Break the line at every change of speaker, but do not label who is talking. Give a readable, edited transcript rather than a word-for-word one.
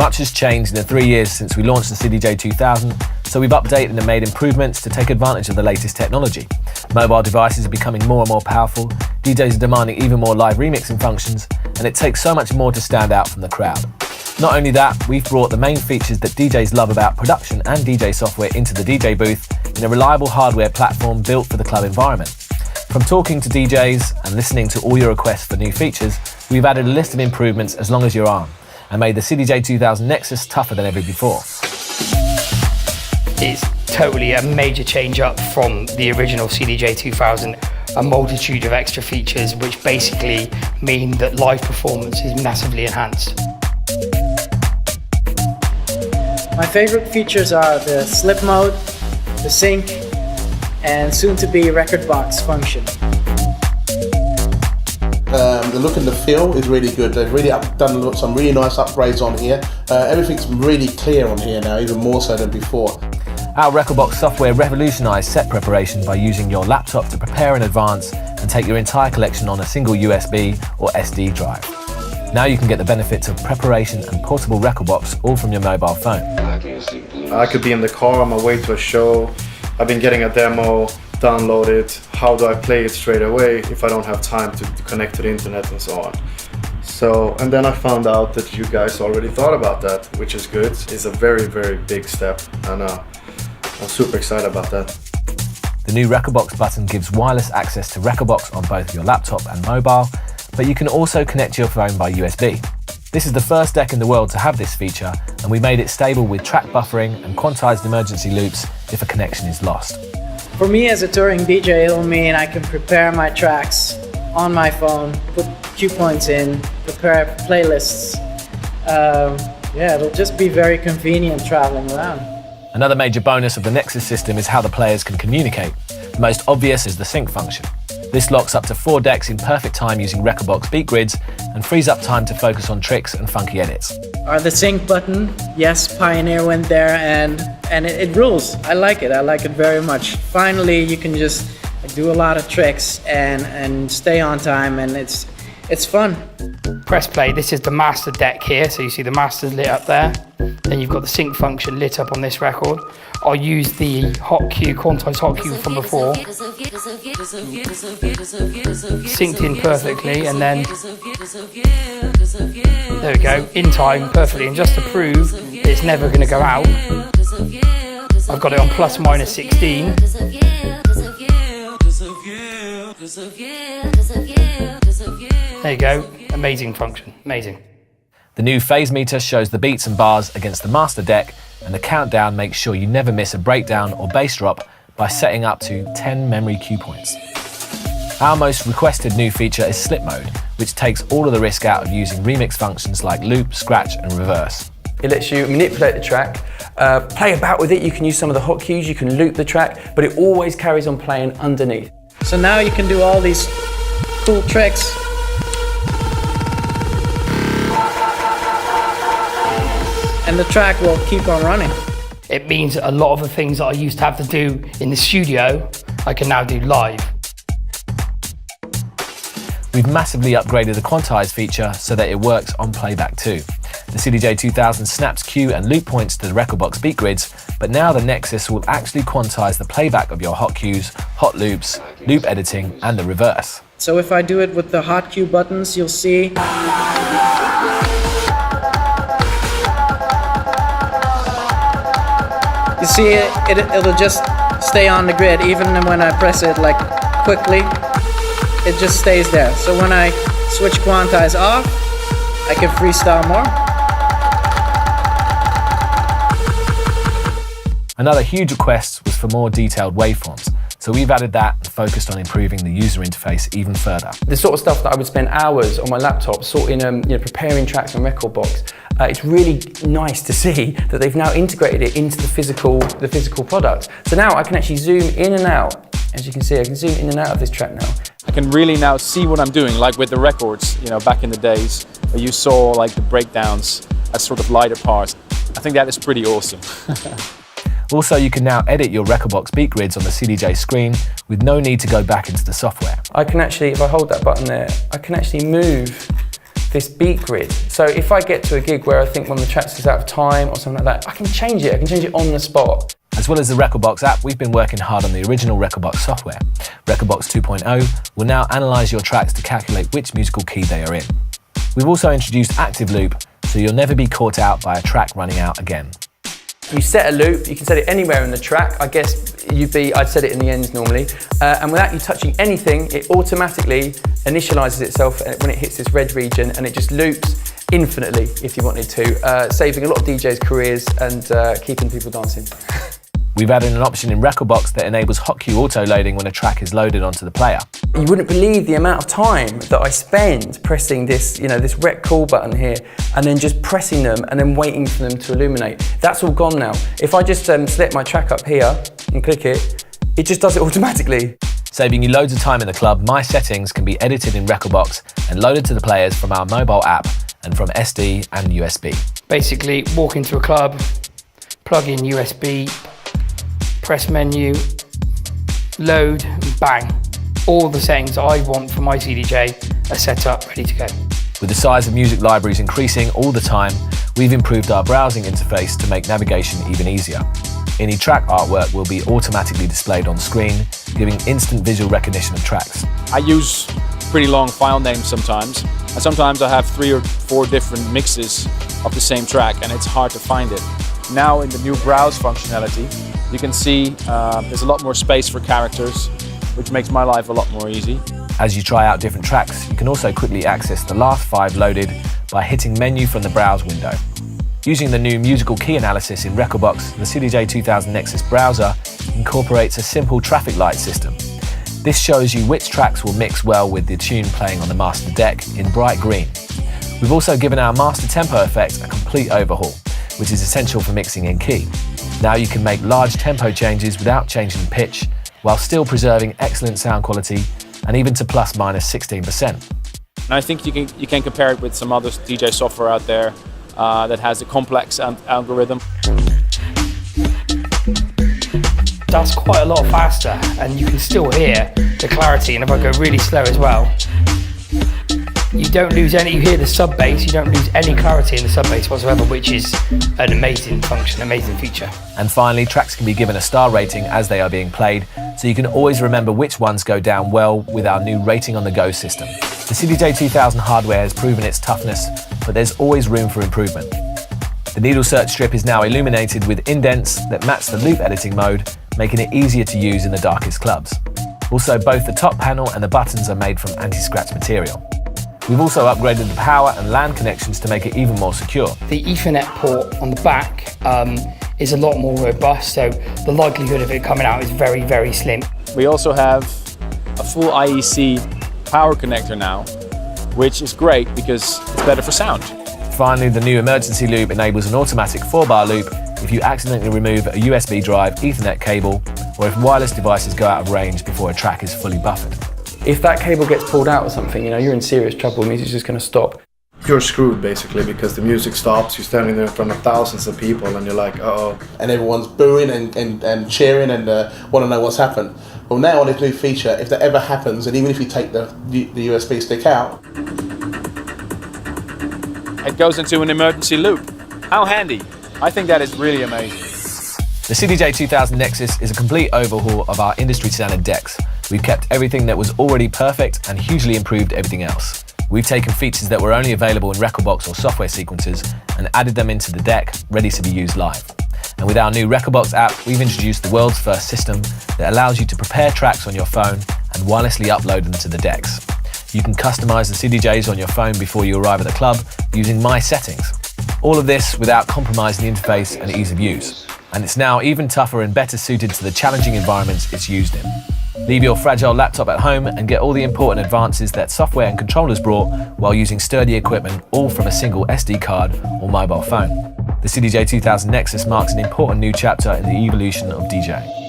Much has changed in the 3 years since we launched the CDJ-2000, so we've updated and made improvements to take advantage of the latest technology. Mobile devices are becoming more and more powerful, DJs are demanding even more live remixing functions, and it takes so much more to stand out from the crowd. Not only that, we've brought the main features that DJs love about production and DJ software into the DJ booth in a reliable hardware platform built for the club environment. From talking to DJs and listening to all your requests for new features, we've added a list of improvements as long as your arm, and made the CDJ-2000nexus tougher than ever before.
It's totally a major change up from the original CDJ-2000, a multitude of extra features which basically mean that live performance is massively enhanced.
My favorite features are the slip mode, the sync, and soon-to-be record box function.
The look and the feel is really good. They've really done some really nice upgrades on here. Everything's really clear on here now, even more so than before.
Our Rekordbox software revolutionised set preparation by using your laptop to prepare in advance and take your entire collection on a single USB or SD drive. Now you can get the benefits of preparation and portable Rekordbox all from your mobile phone.
I could be in the car on my way to a show. I've been getting a demo, download it. How do I play it straight away if I don't have time to connect to the internet and so on? And then I found out that you guys already thought about that, which is good. It's a very, very big step, and I'm super excited about that.
The new Rekordbox button gives wireless access to Rekordbox on both your laptop and mobile, but you can also connect your phone by USB. This is the first deck in the world to have this feature, and we made it stable with track buffering and quantized emergency loops if a connection is lost.
For me as a touring DJ, it'll mean I can prepare my tracks on my phone, put cue points in, prepare playlists. It'll just be very convenient traveling around.
Another major bonus of the Nexus system is how the players can communicate. The most obvious is the sync function. This locks up to 4 decks in perfect time using Rekordbox beat grids and frees up time to focus on tricks and funky edits.
The sync button, yes, Pioneer went there and it rules. I like it very much. Finally, you can just do a lot of tricks and stay on time, and it's fun.
Press play, this is the master deck here, so you see the master's lit up there. Then you've got the sync function lit up on this record. I'll use the hot cue, quantized hot cue from before. Synced in perfectly, and then there we go, in time perfectly. And just to prove that it's never going to go out, I've got it on plus minus 16. There you go, amazing function, amazing.
The new phase meter shows the beats and bars against the master deck, and the countdown makes sure you never miss a breakdown or bass drop by setting up to 10 memory cue points. Our most requested new feature is slip mode, which takes all of the risk out of using remix functions like loop, scratch and reverse.
It lets you manipulate the track, play about with it. You can use some of the hot cues, you can loop the track, but it always carries on playing underneath.
So now you can do all these cool tricks. And the track will keep on running.
It means that a lot of the things that I used to have to do in the studio, I can now do live.
We've massively upgraded the quantize feature so that it works on playback too. The CDJ-2000 snaps cue and loop points to the Rekordbox beat grids, but now the Nexus will actually quantize the playback of your hot cues, hot loops, loop editing and the reverse.
So if I do it with the hot cue buttons, you'll see it'll just stay on the grid. Even when I press it like quickly, it just stays there. So when I switch quantize off, I can freestyle more.
Another huge request was for more detailed waveforms, so we've added that and focused on improving the user interface even further.
The sort of stuff that I would spend hours on my laptop sorting, preparing tracks on Rekordbox, it's really nice to see that they've now integrated it into the physical product. So now I can actually zoom in and out. As you can see, I can zoom in and out of this track now.
I can really now see what I'm doing, like with the records, back in the days where you saw like the breakdowns as sort of lighter parts. I think that is pretty awesome.
Also, you can now edit your Rekordbox beat grids on the CDJ screen with no need to go back into the software.
I can actually, if I hold that button there, I can actually move this beat grid. So if I get to a gig where I think one of the tracks is out of time or something like that, I can change it. I can change it on the spot.
As well as the Rekordbox app, we've been working hard on the original Rekordbox software. Rekordbox 2.0 will now analyse your tracks to calculate which musical key they are in. We've also introduced Active Loop, so you'll never be caught out by a track running out again.
You set a loop, you can set it anywhere in the track. I guess I'd set it in the ends normally. And without you touching anything, it automatically initialises itself when it hits this red region, and it just loops infinitely if you wanted to, saving a lot of DJs' careers and keeping people dancing.
We've added an option in Rekordbox that enables hotkey auto-loading when a track is loaded onto the player.
You wouldn't believe the amount of time that I spend pressing this, this rec call button here, and then just pressing them and then waiting for them to illuminate. That's all gone now. If I just select my track up here and click it, it just does it automatically.
Saving you loads of time in the club, my settings can be edited in Rekordbox and loaded to the players from our mobile app and from SD and USB.
Basically, walk into a club, plug in USB, press menu, load, bang. All the settings I want for my CDJ are set up, ready to go.
With the size of music libraries increasing all the time, we've improved our browsing interface to make navigation even easier. Any track artwork will be automatically displayed on screen, giving instant visual recognition of tracks.
I use pretty long file names sometimes, and sometimes I have 3 or 4 different mixes of the same track, and it's hard to find it. Now in the new browse functionality, you can see there's a lot more space for characters, which makes my life a lot more easy.
As you try out different tracks, you can also quickly access the last 5 loaded by hitting menu from the browse window. Using the new musical key analysis in Rekordbox, the CDJ-2000nexus browser incorporates a simple traffic light system. This shows you which tracks will mix well with the tune playing on the master deck in bright green. We've also given our master tempo effect a complete overhaul, which is essential for mixing in key. Now you can make large tempo changes without changing pitch, while still preserving excellent sound quality, and even to plus minus 16%.
And I think you can compare it with some other DJ software out there that has a complex algorithm.
That's quite a lot faster, and you can still hear the clarity, and if I go really slow as well, you don't lose any, you hear the sub bass, you don't lose any clarity in the sub bass whatsoever, which is an amazing function, amazing feature.
And finally, tracks can be given a star rating as they are being played, so you can always remember which ones go down well with our new rating on the go system. The CDJ-2000 hardware has proven its toughness, but there's always room for improvement. The needle search strip is now illuminated with indents that match the loop editing mode, making it easier to use in the darkest clubs. Also, both the top panel and the buttons are made from anti-scratch material. We've also upgraded the power and LAN connections to make it even more secure.
The Ethernet port on the back is a lot more robust, so the likelihood of it coming out is very, very slim.
We also have a full IEC power connector now, which is great because it's better for sound.
Finally, the new emergency loop enables an automatic 4-bar loop if you accidentally remove a USB drive, Ethernet cable, or if wireless devices go out of range before a track is fully buffered.
If that cable gets pulled out or something, you're in serious trouble. Music's just going to stop.
You're screwed basically because the music stops. You're standing there in front of thousands of people, and you're like, uh-oh.
And everyone's booing and cheering and want to know what's happened. Well, now on this new feature, if that ever happens, and even if you take the USB stick out,
It goes into an emergency loop. How handy. I think that is really amazing.
The CDJ-2000nexus is a complete overhaul of our industry standard decks. We've kept everything that was already perfect and hugely improved everything else. We've taken features that were only available in Rekordbox or software sequences and added them into the deck, ready to be used live. And with our new Rekordbox app, we've introduced the world's first system that allows you to prepare tracks on your phone and wirelessly upload them to the decks. You can customize the CDJs on your phone before you arrive at the club using My Settings. All of this without compromising the interface and ease of use. And it's now even tougher and better suited to the challenging environments it's used in. Leave your fragile laptop at home and get all the important advances that software and controllers brought while using sturdy equipment, all from a single SD card or mobile phone. The CDJ-2000nexus marks an important new chapter in the evolution of DJ.